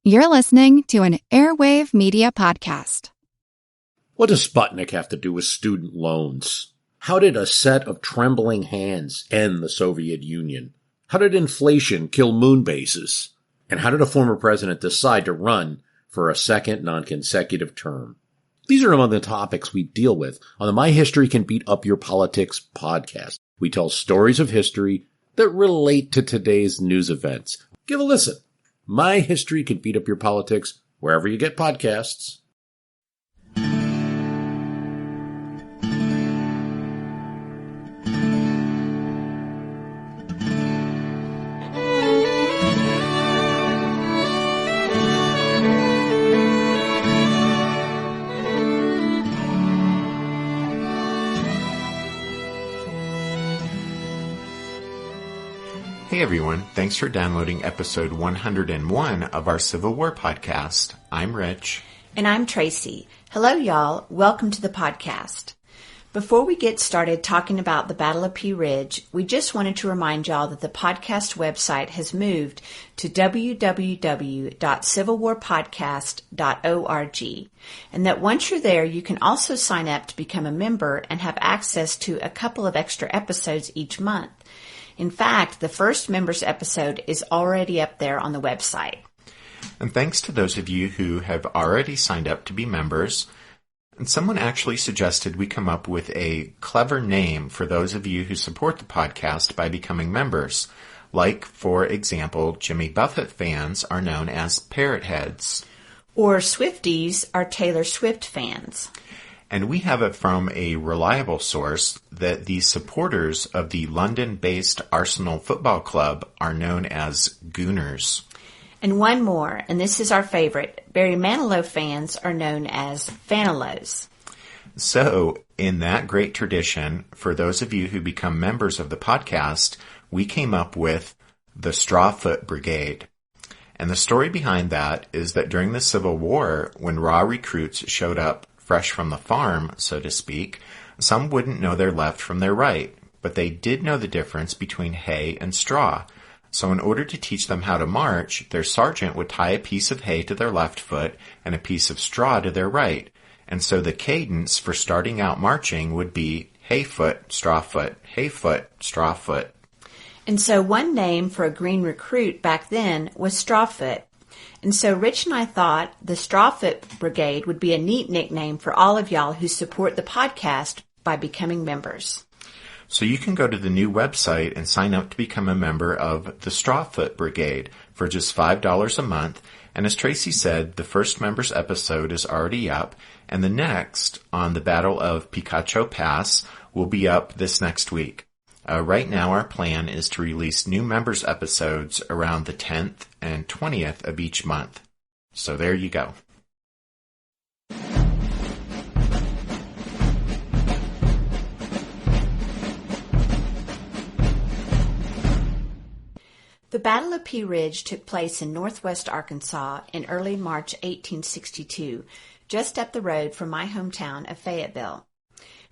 You're listening to an Airwave Media Podcast. What does Sputnik have to do with student loans? How did a set of trembling hands end the Soviet Union? How did inflation kill moon bases? And how did a former president decide to run for a second non-consecutive term? These are among the topics we deal with on the My History Can Beat Up Your Politics podcast. We tell stories of history that relate to today's news events. Give a listen. My History Can Beat Up Your Politics, wherever you get podcasts. Hey everyone, thanks for downloading episode 101 of our Civil War podcast. I'm Rich. And I'm Tracy. Hello y'all, welcome to the podcast. Before we get started talking about the Battle of Pea Ridge, we just wanted to remind y'all that the podcast website has moved to www.civilwarpodcast.org, and that once you're there, you can also sign up to become a member and have access to a couple of extra episodes each month. In fact, the first members episode is already up there on the website. And thanks to those of you who have already signed up to be members. And someone actually suggested we come up with a clever name for those of you who support the podcast by becoming members. Like, for example, Jimmy Buffett fans are known as Parrot Heads. Or Swifties are Taylor Swift fans. And we have it from a reliable source that the supporters of the London-based Arsenal Football Club are known as Gooners. And one more, and this is our favorite, Barry Manilow fans are known as Fanilows. So, in that great tradition, for those of you who become members of the podcast, we came up with the Strawfoot Brigade. And the story behind that is that during the Civil War, when raw recruits showed up fresh from the farm, so to speak, some wouldn't know their left from their right, but they did know the difference between hay and straw. So in order to teach them how to march, their sergeant would tie a piece of hay to their left foot and a piece of straw to their right. And so the cadence for starting out marching would be hay foot, straw foot, hay foot, straw foot. And so one name for a green recruit back then was Strawfoot. And so Rich and I thought the Strawfoot Brigade would be a neat nickname for all of y'all who support the podcast by becoming members. So you can go to the new website and sign up to become a member of the Strawfoot Brigade for just $5 a month. And as Tracy said, the first members episode is already up, and the next on the Battle of Picacho Pass will be up this next week. Right now our plan is to release new members episodes around the 10th and 20th of each month. So there you go. The Battle of Pea Ridge took place in northwest Arkansas in early March 1862, just up the road from my hometown of Fayetteville.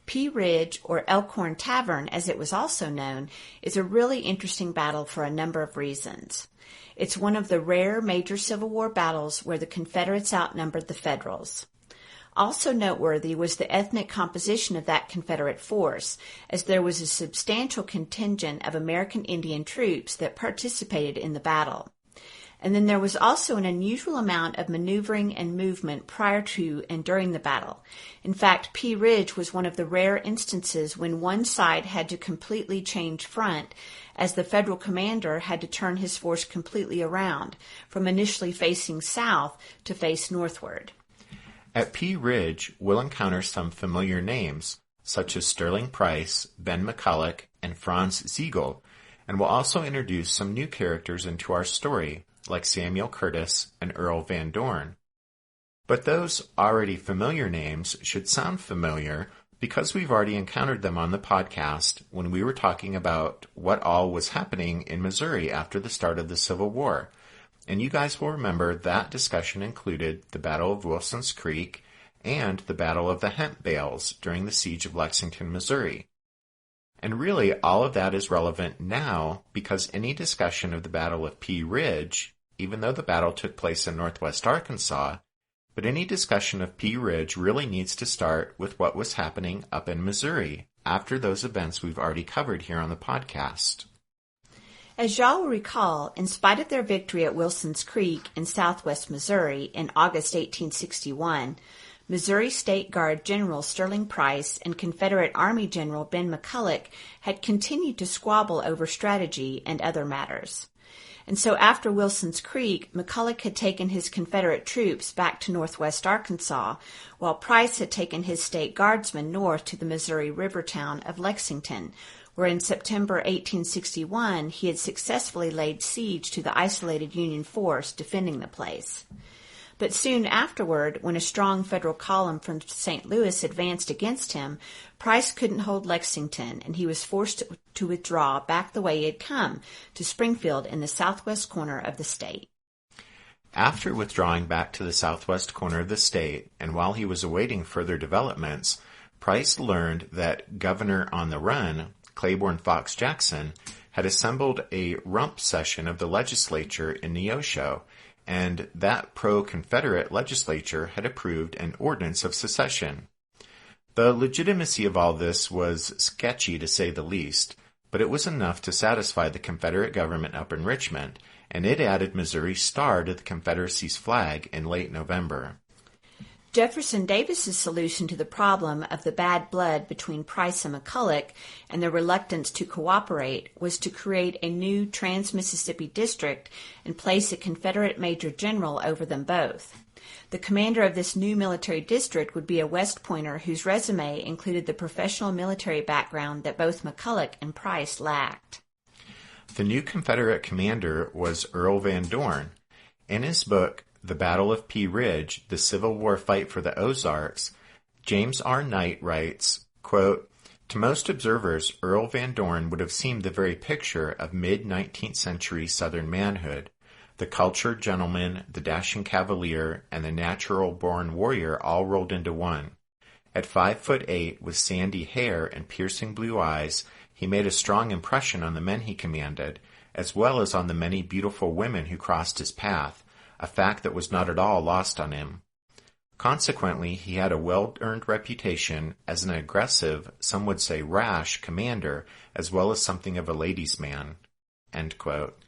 Pea Ridge, or Elkhorn Tavern as it was also known, is a really interesting battle for a number of reasons. It's one of the rare major Civil War battles where the Confederates outnumbered the Federals. Also noteworthy was the ethnic composition of that Confederate force, as there was a substantial contingent of American Indian troops that participated in the battle. And then there was also an unusual amount of maneuvering and movement prior to and during the battle. In fact, Pea Ridge was one of the rare instances when one side had to completely change front, as the Federal commander had to turn his force completely around, from initially facing south to face northward. At Pea Ridge, we'll encounter some familiar names, such as Sterling Price, Ben McCulloch, and Franz Ziegel, and we'll also introduce some new characters into our story, like Samuel Curtis and Earl Van Dorn. But those already familiar names should sound familiar because we've already encountered them on the podcast when we were talking about what all was happening in Missouri after the start of the Civil War. And you guys will remember that discussion included the Battle of Wilson's Creek and the Battle of the Hemp Bales during the Siege of Lexington, Missouri. And really, all of that is relevant now because any discussion of the Battle of Pea Ridge even though the battle took place in northwest Arkansas, but any discussion of Pea Ridge really needs to start with what was happening up in Missouri after those events we've already covered here on the podcast. As y'all will recall, in spite of their victory at Wilson's Creek in southwest Missouri in August 1861, Missouri State Guard General Sterling Price and Confederate Army General Ben McCulloch had continued to squabble over strategy and other matters. And so after Wilson's Creek, McCulloch had taken his Confederate troops back to northwest Arkansas, while Price had taken his state guardsmen north to the Missouri river town of Lexington, where in September 1861 he had successfully laid siege to the isolated Union force defending the place. But soon afterward, when a strong Federal column from St. Louis advanced against him, Price couldn't hold Lexington, and he was forced to withdraw back the way he had come, to Springfield in the southwest corner of the state. After withdrawing back to the southwest corner of the state, and while he was awaiting further developments, Price learned that Governor on the Run, Claiborne Fox Jackson, had assembled a rump session of the legislature in Neosho, and that pro-Confederate legislature had approved an ordinance of secession. The legitimacy of all this was sketchy to say the least, but it was enough to satisfy the Confederate government up in Richmond, and it added Missouri's star to the Confederacy's flag in late November. Jefferson Davis's solution to the problem of the bad blood between Price and McCulloch and their reluctance to cooperate was to create a new Trans-Mississippi district and place a Confederate major general over them both. The commander of this new military district would be a West Pointer whose resume included the professional military background that both McCulloch and Price lacked. The new Confederate commander was Earl Van Dorn. In his book, The Battle of Pea Ridge, The Civil War Fight for the Ozarks, James R. Knight writes, quote, "To most observers, Earl Van Dorn would have seemed the very picture of mid-19th century Southern manhood. The cultured gentleman, the dashing cavalier, and the natural-born warrior all rolled into one. At 5'8", with sandy hair and piercing blue eyes, he made a strong impression on the men he commanded, as well as on the many beautiful women who crossed his path, a fact that was not at all lost on him. Consequently, he had a well-earned reputation as an aggressive, some would say rash, commander, as well as something of a ladies' man." End quote.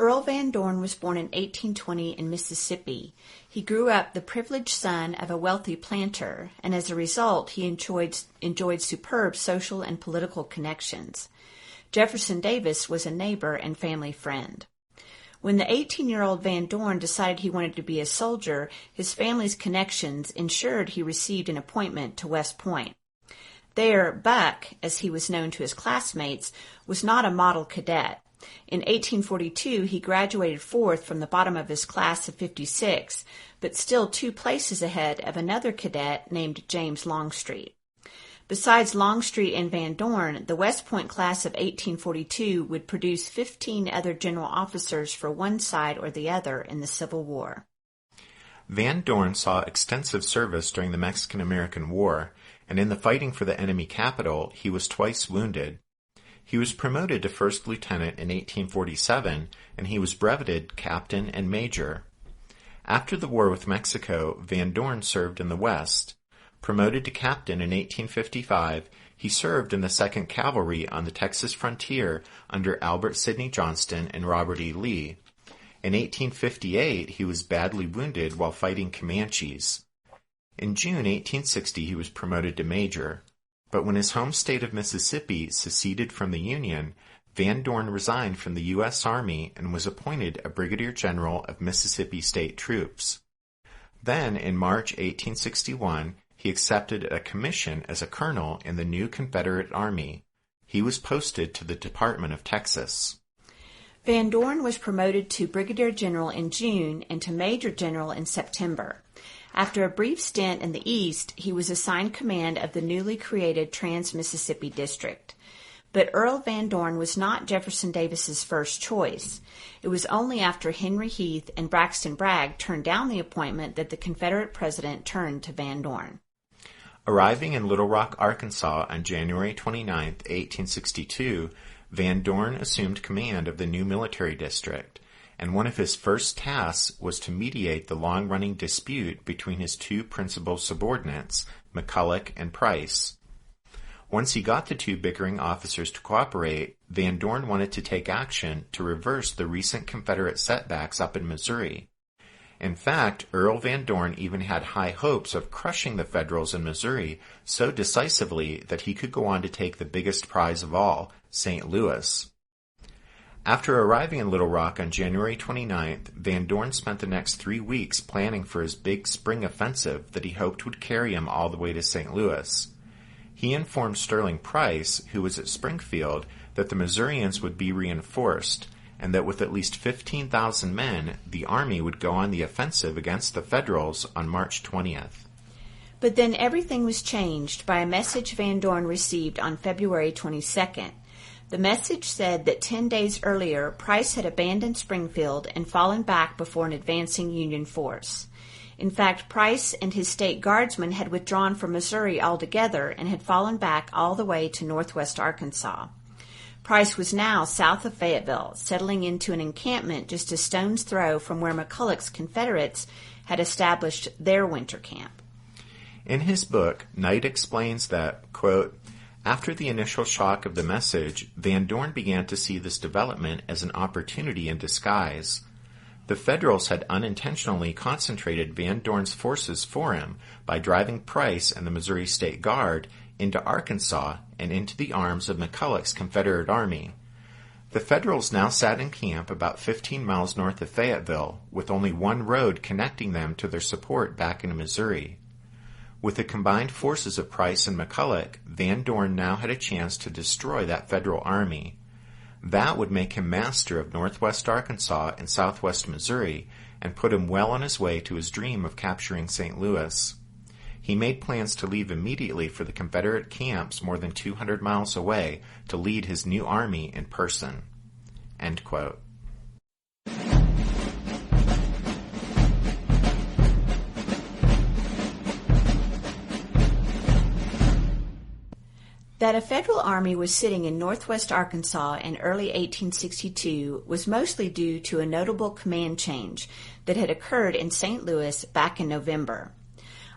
Earl Van Dorn was born in 1820 in Mississippi. He grew up the privileged son of a wealthy planter, and as a result, he enjoyed superb social and political connections. Jefferson Davis was a neighbor and family friend. When the 18-year-old Van Dorn decided he wanted to be a soldier, his family's connections ensured he received an appointment to West Point. There, Buck, as he was known to his classmates, was not a model cadet. In 1842, he graduated fourth from the bottom of his class of 56, but still 2 places ahead of another cadet named James Longstreet. Besides Longstreet and Van Dorn, the West Point class of 1842 would produce 15 other general officers for one side or the other in the Civil War. Van Dorn saw extensive service during the Mexican-American War, and in the fighting for the enemy capital, he was twice wounded. He was promoted to first lieutenant in 1847, and he was breveted captain and major. After the war with Mexico, Van Dorn served in the West. Promoted to captain in 1855, he served in the 2nd Cavalry on the Texas frontier under Albert Sidney Johnston and Robert E. Lee. In 1858, he was badly wounded while fighting Comanches. In June 1860, he was promoted to major. But when his home state of Mississippi seceded from the Union, Van Dorn resigned from the U.S. Army and was appointed a brigadier general of Mississippi State Troops. Then, in March 1861, he accepted a commission as a colonel in the new Confederate Army. He was posted to the Department of Texas. Van Dorn was promoted to brigadier general in June and to major general in September. After a brief stint in the East, he was assigned command of the newly created Trans-Mississippi District. But Earl Van Dorn was not Jefferson Davis's first choice. It was only after Henry Heath and Braxton Bragg turned down the appointment that the Confederate president turned to Van Dorn. Arriving in Little Rock, Arkansas on January 29, 1862, Van Dorn assumed command of the new military district, and one of his first tasks was to mediate the long-running dispute between his two principal subordinates, McCulloch and Price. Once he got the two bickering officers to cooperate, Van Dorn wanted to take action to reverse the recent Confederate setbacks up in Missouri. In fact, Earl Van Dorn even had high hopes of crushing the Federals in Missouri so decisively that he could go on to take the biggest prize of all, St. Louis. After arriving in Little Rock on January 29th, Van Dorn spent the next 3 weeks planning for his big spring offensive that he hoped would carry him all the way to St. Louis. He informed Sterling Price, who was at Springfield, that the Missourians would be reinforced, and that with at least 15,000 men, the army would go on the offensive against the Federals on March 20th. But then everything was changed by a message Van Dorn received on February 22nd. The message said that 10 days earlier, Price had abandoned Springfield and fallen back before an advancing Union force. In fact, Price and his state guardsmen had withdrawn from Missouri altogether and had fallen back all the way to northwest Arkansas. Price was now south of Fayetteville, settling into an encampment just a stone's throw from where McCulloch's Confederates had established their winter camp. In his book, Knight explains that, quote, after the initial shock of the message, Van Dorn began to see this development as an opportunity in disguise. The Federals had unintentionally concentrated Van Dorn's forces for him by driving Price and the Missouri State Guard into Arkansas and into the arms of McCulloch's Confederate Army. The Federals now sat in camp about 15 miles north of Fayetteville, with only one road connecting them to their support back in Missouri. With the combined forces of Price and McCulloch, Van Dorn now had a chance to destroy that Federal army. That would make him master of northwest Arkansas and southwest Missouri and put him well on his way to his dream of capturing St. Louis. He made plans to leave immediately for the Confederate camps more than 200 miles away to lead his new army in person. End quote. That a Federal army was sitting in northwest Arkansas in early 1862 was mostly due to a notable command change that had occurred in St. Louis back in November.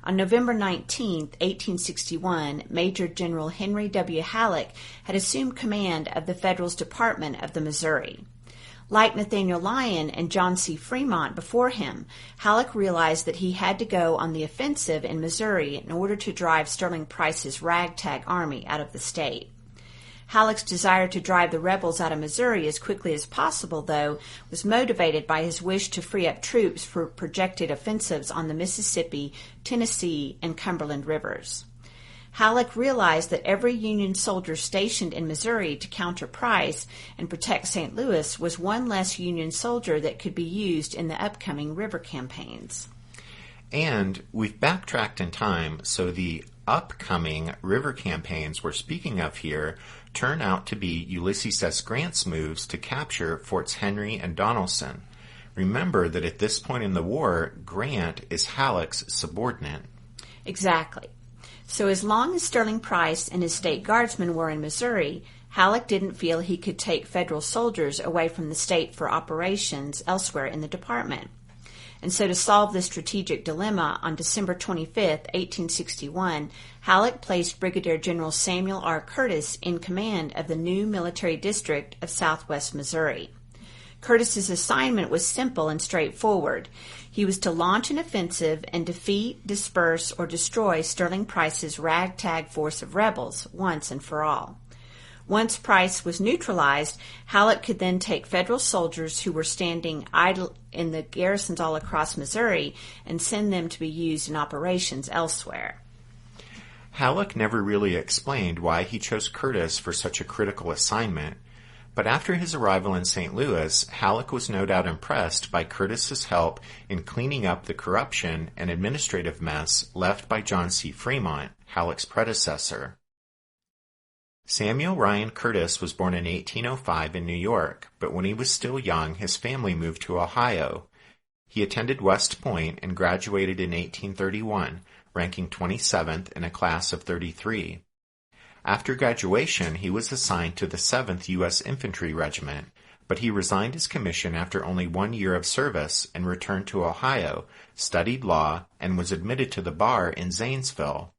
On November 19, 1861, Major General Henry W. Halleck had assumed command of the Federals Department of the Missouri. Like Nathaniel Lyon and John C. Fremont before him, Halleck realized that he had to go on the offensive in Missouri in order to drive Sterling Price's ragtag army out of the state. Halleck's desire to drive the rebels out of Missouri as quickly as possible, though, was motivated by his wish to free up troops for projected offensives on the Mississippi, Tennessee, and Cumberland rivers. Halleck realized that every Union soldier stationed in Missouri to counter Price and protect St. Louis was one less Union soldier that could be used in the upcoming river campaigns. And we've backtracked in time, so the upcoming river campaigns we're speaking of here turn out to be Ulysses S. Grant's moves to capture Forts Henry and Donelson. Remember that at this point in the war, Grant is Halleck's subordinate. Exactly. So as long as Sterling Price and his state guardsmen were in Missouri, Halleck didn't feel he could take Federal soldiers away from the state for operations elsewhere in the department. And so to solve this strategic dilemma, on December 25, 1861, Halleck placed Brigadier General Samuel R. Curtis in command of the new military district of southwest Missouri. Curtis's assignment was simple and straightforward. He was to launch an offensive and defeat, disperse, or destroy Sterling Price's ragtag force of rebels once and for all. Once Price was neutralized, Halleck could then take Federal soldiers who were standing idle in the garrisons all across Missouri and send them to be used in operations elsewhere. Halleck never really explained why he chose Curtis for such a critical assignment, but after his arrival in St. Louis, Halleck was no doubt impressed by Curtis's help in cleaning up the corruption and administrative mess left by John C. Fremont, Halleck's predecessor. Samuel Ryan Curtis was born in 1805 in New York, but when he was still young, his family moved to Ohio. He attended West Point and graduated in 1831, ranking 27th in a class of 33. After graduation, he was assigned to the 7th U.S. Infantry Regiment, but he resigned his commission after only 1 year of service and returned to Ohio, studied law, and was admitted to the bar in Zanesville.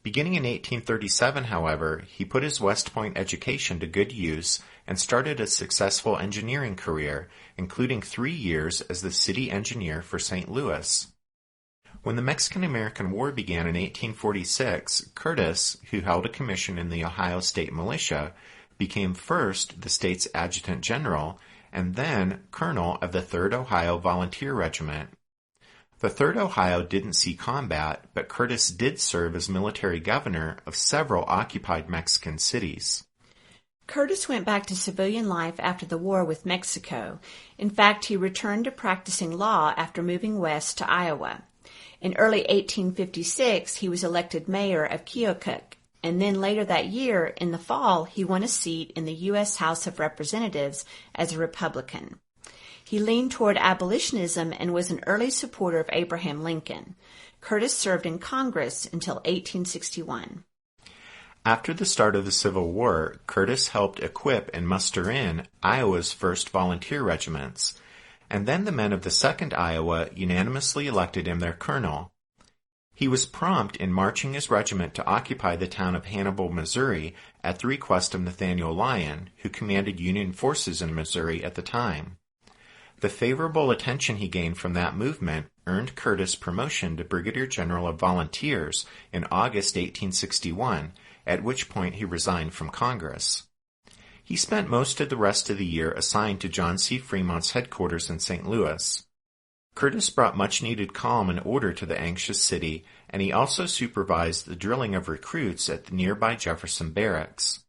Beginning in 1837, however, he put his West Point education to good use and started a successful engineering career, including 3 years as the city engineer for St. Louis. When the Mexican-American War began in 1846, Curtis, who held a commission in the Ohio State Militia, became first the state's adjutant general and then colonel of the 3rd Ohio Volunteer Regiment. The 3rd Ohio didn't see combat, but Curtis did serve as military governor of several occupied Mexican cities. Curtis went back to civilian life after the war with Mexico. In fact, he returned to practicing law after moving west to Iowa. In early 1856, he was elected mayor of Keokuk, and then later that year, in the fall, he won a seat in the U.S. House of Representatives as a Republican. He leaned toward abolitionism and was an early supporter of Abraham Lincoln. Curtis served in Congress until 1861. After the start of the Civil War, Curtis helped equip and muster in Iowa's first volunteer regiments, and then the men of the 2nd Iowa unanimously elected him their colonel. He was prompt in marching his regiment to occupy the town of Hannibal, Missouri, at the request of Nathaniel Lyon, who commanded Union forces in Missouri at the time. The favorable attention he gained from that movement earned Curtis promotion to Brigadier General of Volunteers in August 1861, at which point he resigned from Congress. He spent most of the rest of the year assigned to John C. Fremont's headquarters in St. Louis. Curtis brought much-needed calm and order to the anxious city, and he also supervised the drilling of recruits at the nearby Jefferson Barracks.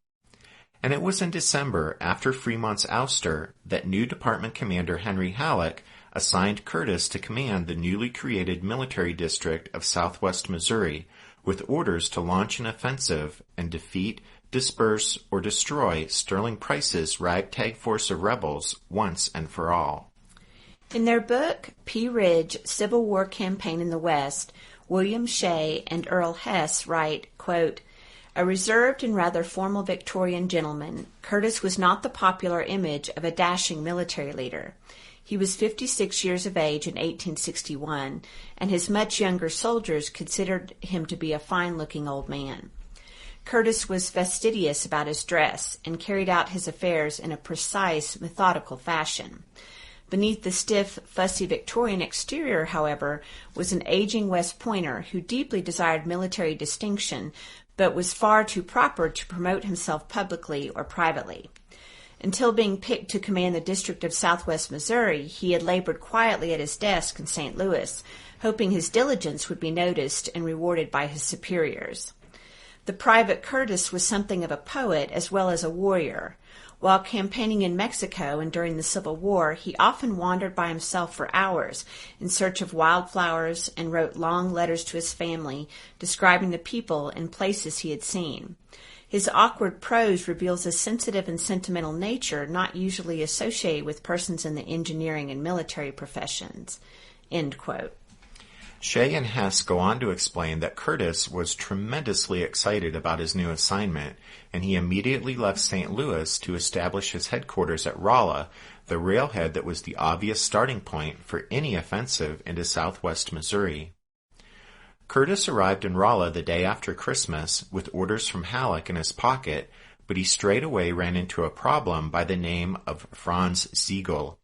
And it was in December, after Fremont's ouster, that new department commander Henry Halleck assigned Curtis to command the newly created military district of southwest Missouri, with orders to launch an offensive and defeat, disperse, or destroy Sterling Price's ragtag force of rebels once and for all. In their book, Pea Ridge, Civil War Campaign in the West, William Shea and Earl Hess write, quote, "A reserved and rather formal Victorian gentleman, Curtis was not the popular image of a dashing military leader. He was 56 years of age in 1861, and his much younger soldiers considered him to be a fine-looking old man. Curtis was fastidious about his dress and carried out his affairs in a precise, methodical fashion. Beneath the stiff, fussy Victorian exterior, however, was an aging West Pointer who deeply desired military distinction, but was far too proper to promote himself publicly or privately. Until being picked to command the district of southwest Missouri, he had labored quietly at his desk in St. Louis, hoping his diligence would be noticed and rewarded by his superiors. The private Curtis was something of a poet as well as a warrior. While campaigning in Mexico and during the Civil War, he often wandered by himself for hours in search of wildflowers and wrote long letters to his family describing the people and places he had seen. His awkward prose reveals a sensitive and sentimental nature not usually associated with persons in the engineering and military professions." End quote. Shea and Hess go on to explain that Curtis was tremendously excited about his new assignment, and he immediately left St. Louis to establish his headquarters at Rolla, the railhead that was the obvious starting point for any offensive into southwest Missouri. Curtis arrived in Rolla the day after Christmas with orders from Halleck in his pocket, but he straightaway ran into a problem by the name of Franz Sigel.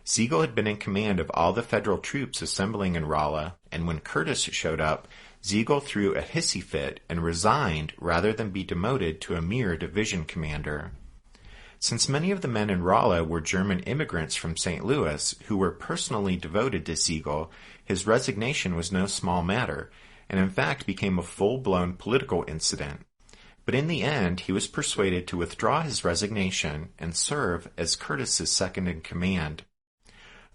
Sigel had been in command of all the federal troops assembling in Rolla, and when Curtis showed up, Sigel threw a hissy fit and resigned rather than be demoted to a mere division commander. Since many of the men in Rolla were German immigrants from St. Louis who were personally devoted to Sigel, his resignation was no small matter, and in fact became a full-blown political incident. But in the end, he was persuaded to withdraw his resignation and serve as Curtis's second-in-command.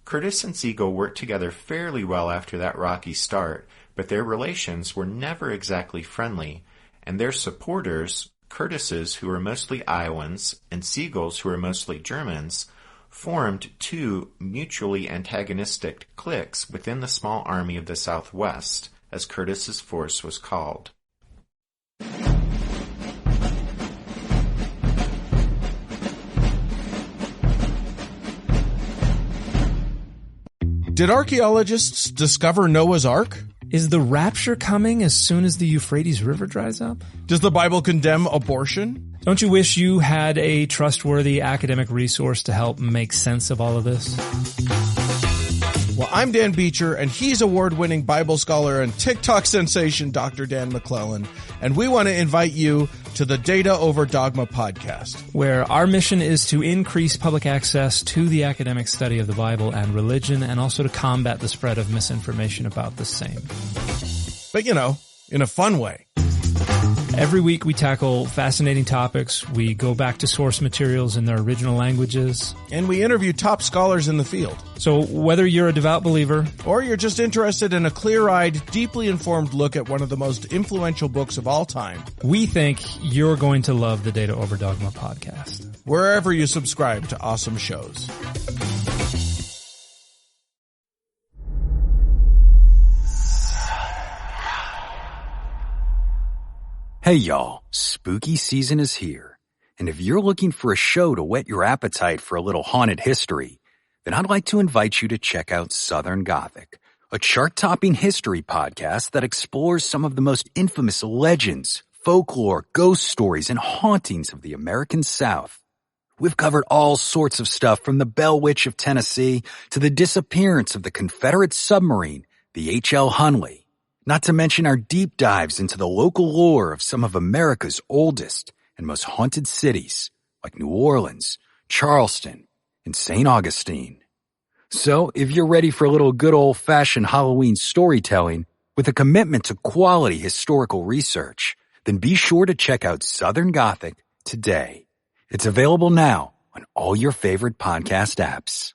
Curtis and Sigel worked together fairly well after that rocky start, but their relations were never exactly friendly, and their supporters, Curtis's, who were mostly Iowans, and Sigel's, who were mostly Germans, formed two mutually antagonistic cliques within the small army of the Southwest, as Curtis's force was called. Did archaeologists discover Noah's Ark? Is the rapture coming as soon as the Euphrates River dries up? Does the Bible condemn abortion? Don't you wish you had a trustworthy academic resource to help make sense of all of this? Well, I'm Dan Beecher, and he's award-winning Bible scholar and TikTok sensation Dr. Dan McClellan, and we want to invite you to the Data Over Dogma podcast, where our mission is to increase public access to the academic study of the Bible and religion, and also to combat the spread of misinformation about the same. But, in a fun way. Every week we tackle fascinating topics. We go back to source materials in their original languages. And we interview top scholars in the field. So whether you're a devout believer, or you're just interested in a clear-eyed, deeply informed look at one of the most influential books of all time, we think you're going to love the Data Over Dogma podcast. Wherever you subscribe to awesome shows. Hey y'all, spooky season is here, and if you're looking for a show to whet your appetite for a little haunted history, then I'd like to invite you to check out Southern Gothic, a chart-topping history podcast that explores some of the most infamous legends, folklore, ghost stories, and hauntings of the American South. We've covered all sorts of stuff from the Bell Witch of Tennessee to the disappearance of the Confederate submarine, the H.L. Hunley. Not to mention our deep dives into the local lore of some of America's oldest and most haunted cities, like New Orleans, Charleston, and St. Augustine. So, if you're ready for a little good old-fashioned Halloween storytelling with a commitment to quality historical research, then be sure to check out Southern Gothic today. It's available now on all your favorite podcast apps.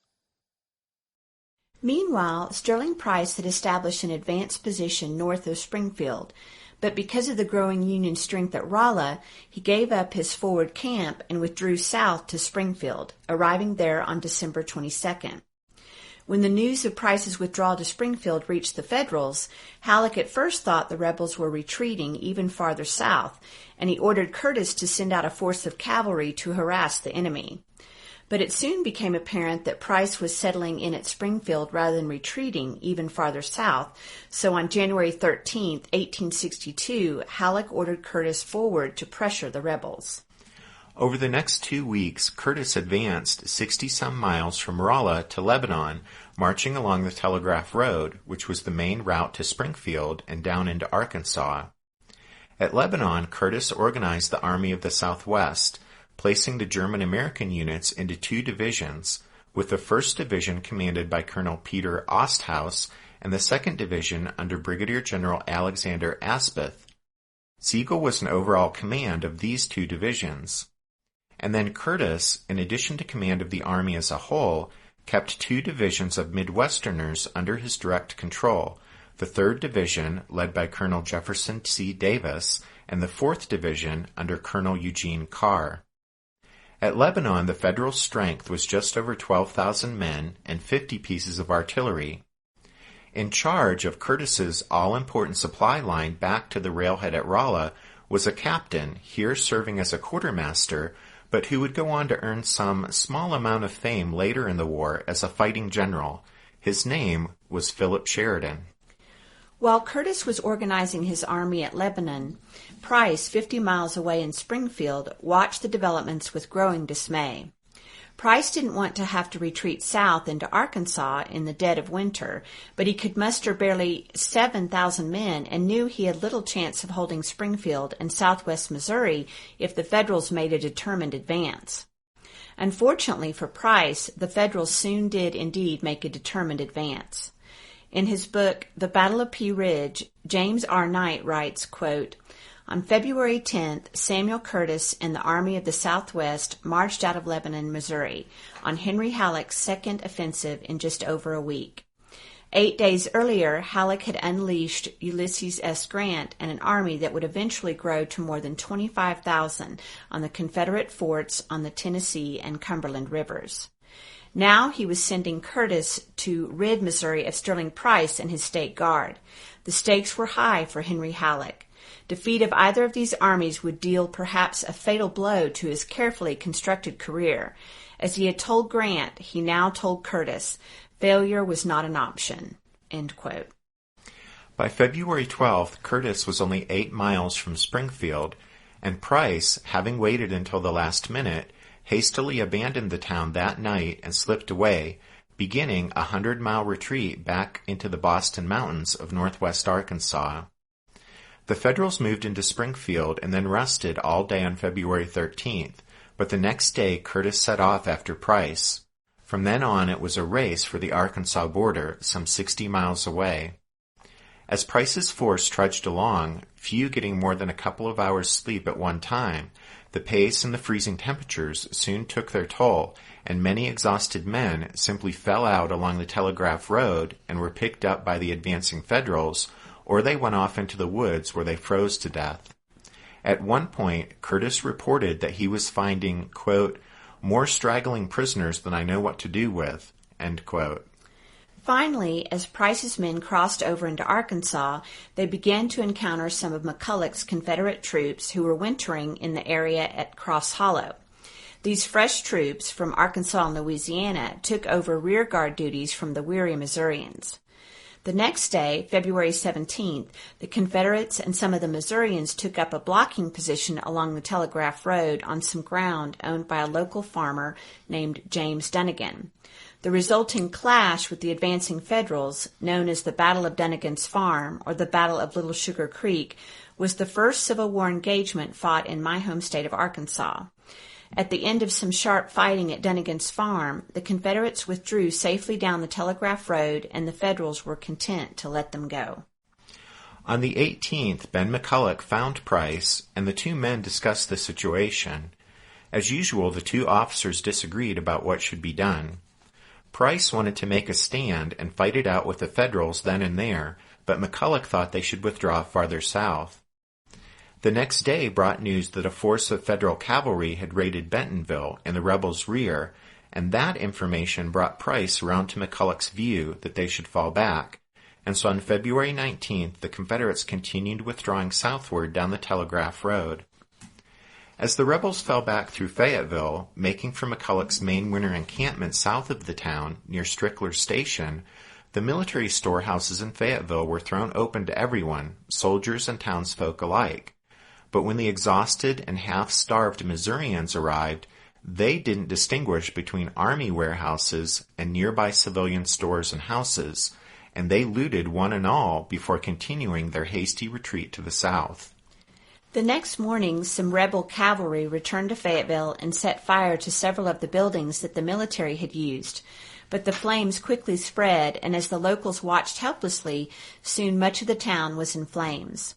Meanwhile, Sterling Price had established an advanced position north of Springfield, but because of the growing Union strength at Rolla, he gave up his forward camp and withdrew south to Springfield, arriving there on December 22nd. When the news of Price's withdrawal to Springfield reached the Federals, Halleck at first thought the rebels were retreating even farther south, and he ordered Curtis to send out a force of cavalry to harass the enemy. But it soon became apparent that Price was settling in at Springfield rather than retreating even farther south, so on January 13, 1862, Halleck ordered Curtis forward to pressure the rebels. Over the next 2 weeks, Curtis advanced 60-some miles from Rolla to Lebanon, marching along the Telegraph Road, which was the main route to Springfield and down into Arkansas. At Lebanon, Curtis organized the Army of the Southwest, placing the German-American units into 2 divisions, with the 1st Division commanded by Colonel Peter Osthaus and the 2nd Division under Brigadier General Alexander Asbeth. Sigel was in overall command of these 2 divisions. And then Curtis, in addition to command of the army as a whole, kept 2 divisions of Midwesterners under his direct control, the 3rd Division, led by Colonel Jefferson C. Davis, and the 4th Division under Colonel Eugene Carr. At Lebanon, the Federal strength was just over 12,000 men and 50 pieces of artillery. In charge of Curtis's all-important supply line back to the railhead at Rolla was a captain, here serving as a quartermaster, but who would go on to earn some small amount of fame later in the war as a fighting general. His name was Philip Sheridan. While Curtis was organizing his army at Lebanon, Price, 50 miles away in Springfield, watched the developments with growing dismay. Price didn't want to have to retreat south into Arkansas in the dead of winter, but he could muster barely 7,000 men and knew he had little chance of holding Springfield and southwest Missouri if the Federals made a determined advance. Unfortunately for Price, the Federals soon did indeed make a determined advance. In his book, The Battle of Pea Ridge, James R. Knight writes, quote, "On February 10th, Samuel Curtis and the Army of the Southwest marched out of Lebanon, Missouri, on Henry Halleck's second offensive in just over a week. 8 days earlier, Halleck had unleashed Ulysses S. Grant and an army that would eventually grow to more than 25,000 on the Confederate forts on the Tennessee and Cumberland rivers. Now he was sending Curtis to rid Missouri of Sterling Price and his state guard. The stakes were high for Henry Halleck. Defeat of either of these armies would deal perhaps a fatal blow to his carefully constructed career. As he had told Grant, he now told Curtis, Failure was not an option." End quote. By February 12th, Curtis was only 8 miles from Springfield, and Price, having waited until the last minute, hastily abandoned the town that night and slipped away, beginning a 100-mile retreat back into the Boston Mountains of northwest Arkansas. The Federals moved into Springfield and then rested all day on February 13th, but the next day Curtis set off after Price. From then on, it was a race for the Arkansas border, some 60 miles away. As Price's force trudged along, few getting more than a couple of hours' sleep at one time, the pace and the freezing temperatures soon took their toll, and many exhausted men simply fell out along the Telegraph Road and were picked up by the advancing Federals, or they went off into the woods where they froze to death. At one point, Curtis reported that he was finding, quote, "more straggling prisoners than I know what to do with," end quote. Finally, as Price's men crossed over into Arkansas, they began to encounter some of McCulloch's Confederate troops who were wintering in the area at Cross Hollow. These fresh troops from Arkansas and Louisiana took over rearguard duties from the weary Missourians. The next day, February 17th, the Confederates and some of the Missourians took up a blocking position along the Telegraph Road on some ground owned by a local farmer named James Dunnigan. The resulting clash with the advancing Federals, known as the Battle of Dunnigan's Farm or the Battle of Little Sugar Creek, was the first Civil War engagement fought in my home state of Arkansas. At the end of some sharp fighting at Dunnigan's Farm, the Confederates withdrew safely down the Telegraph Road, and the Federals were content to let them go. On the 18th, Ben McCulloch found Price, and the two men discussed the situation. As usual, the two officers disagreed about what should be done. Price wanted to make a stand and fight it out with the Federals then and there, but McCulloch thought they should withdraw farther south. The next day brought news that a force of Federal cavalry had raided Bentonville in the rebels' rear, and that information brought Price around to McCulloch's view that they should fall back, and so on February 19th the Confederates continued withdrawing southward down the Telegraph Road. As the rebels fell back through Fayetteville, making for McCulloch's main winter encampment south of the town, near Strickler's Station, the military storehouses in Fayetteville were thrown open to everyone, soldiers and townsfolk alike. But when the exhausted and half-starved Missourians arrived, they didn't distinguish between army warehouses and nearby civilian stores and houses, and they looted one and all before continuing their hasty retreat to the south. The next morning, some rebel cavalry returned to Fayetteville and set fire to several of the buildings that the military had used. But the flames quickly spread, and as the locals watched helplessly, soon much of the town was in flames.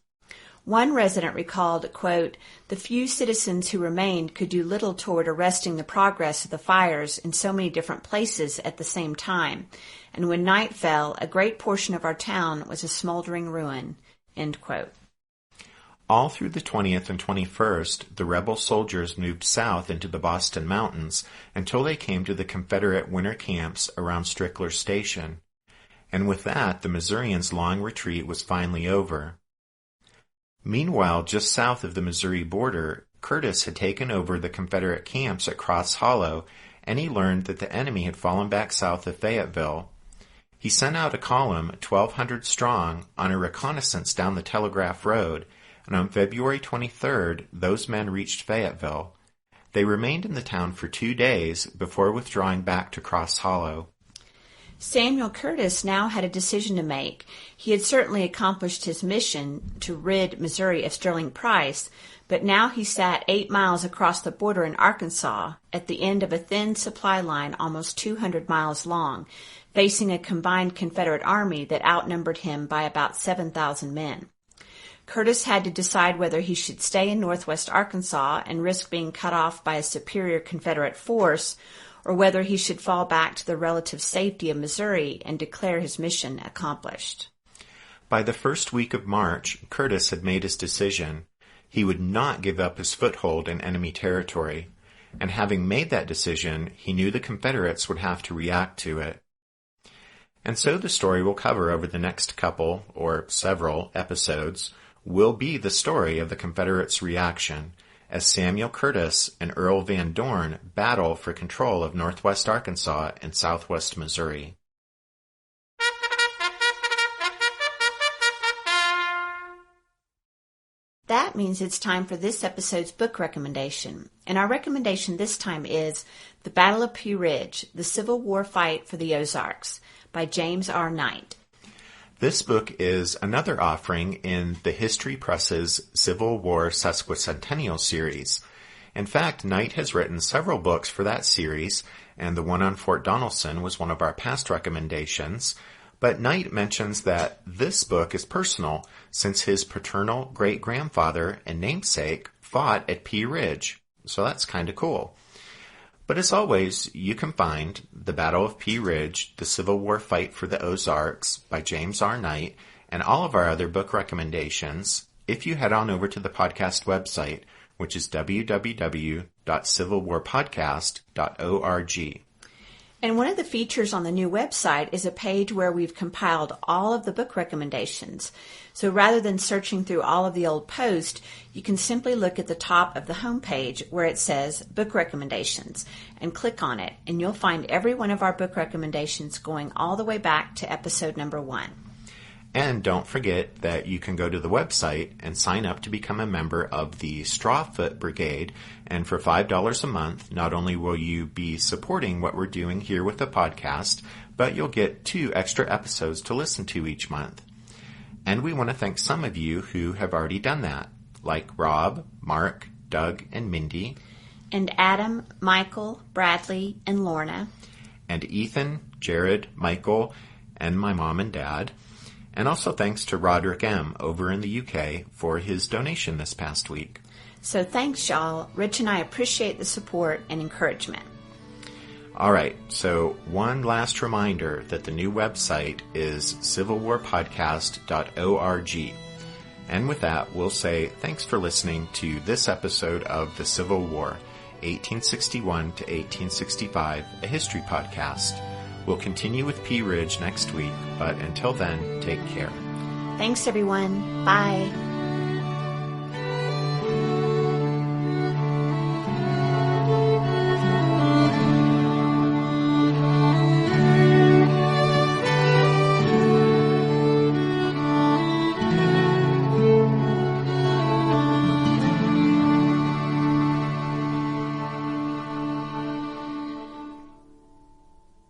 One resident recalled, quote, "The few citizens who remained could do little toward arresting the progress of the fires in so many different places at the same time, and when night fell, a great portion of our town was a smoldering ruin." End quote. All through the 20th and 21st, the rebel soldiers moved south into the Boston Mountains until they came to the Confederate winter camps around Strickler's Station. And with that, the Missourians' long retreat was finally over. Meanwhile, just south of the Missouri border, Curtis had taken over the Confederate camps at Cross Hollow, and he learned that the enemy had fallen back south of Fayetteville. He sent out a column, 1,200 strong, on a reconnaissance down the Telegraph Road, and on February 23rd, those men reached Fayetteville. They remained in the town for 2 days before withdrawing back to Cross Hollow. Samuel Curtis now had a decision to make. He had certainly accomplished his mission to rid Missouri of Sterling Price, but now he sat 8 miles across the border in Arkansas, at the end of a thin supply line almost 200 miles long, facing a combined Confederate army that outnumbered him by about 7,000 men. Curtis had to decide whether he should stay in northwest Arkansas and risk being cut off by a superior Confederate force, or whether he should fall back to the relative safety of Missouri and declare his mission accomplished. By the first week of March, Curtis had made his decision. He would not give up his foothold in enemy territory, and having made that decision, he knew the Confederates would have to react to it. And so the story we'll cover over the next couple, or several, episodes will be the story of the Confederates' reaction as Samuel Curtis and Earl Van Dorn battle for control of northwest Arkansas and southwest Missouri. That means it's time for this episode's book recommendation. And our recommendation this time is The Battle of Pea Ridge, The Civil War Fight for the Ozarks by James R. Knight. This book is another offering in the History Press's Civil War Sesquicentennial series. In fact, Knight has written several books for that series, and the one on Fort Donelson was one of our past recommendations. But Knight mentions that this book is personal since his paternal great-grandfather and namesake fought at Pea Ridge. So that's kind of cool. But as always, you can find The Battle of Pea Ridge, The Civil War Fight for the Ozarks by James R. Knight, and all of our other book recommendations if you head on over to the podcast website, which is www.civilwarpodcast.org. And one of the features on the new website is a page where we've compiled all of the book recommendations. So rather than searching through all of the old posts, you can simply look at the top of the homepage where it says Book Recommendations and click on it, and you'll find every one of our book recommendations going all the way back to episode number 1. And don't forget that you can go to the website and sign up to become a member of the Strawfoot Brigade. And for $5 a month, not only will you be supporting what we're doing here with the podcast, but you'll get 2 extra episodes to listen to each month. And we want to thank some of you who have already done that, like Rob, Mark, Doug, and Mindy. And Adam, Michael, Bradley, and Lorna. And Ethan, Jared, Michael, and my mom and dad. And also thanks to Roderick M. over in the UK for his donation this past week. So thanks, y'all. Rich and I appreciate the support and encouragement. All right, so one last reminder that the new website is civilwarpodcast.org. And with that, we'll say thanks for listening to this episode of The Civil War, 1861 to 1865, a history podcast. We'll continue with Pea Ridge next week, but until then, take care. Thanks, everyone. Bye.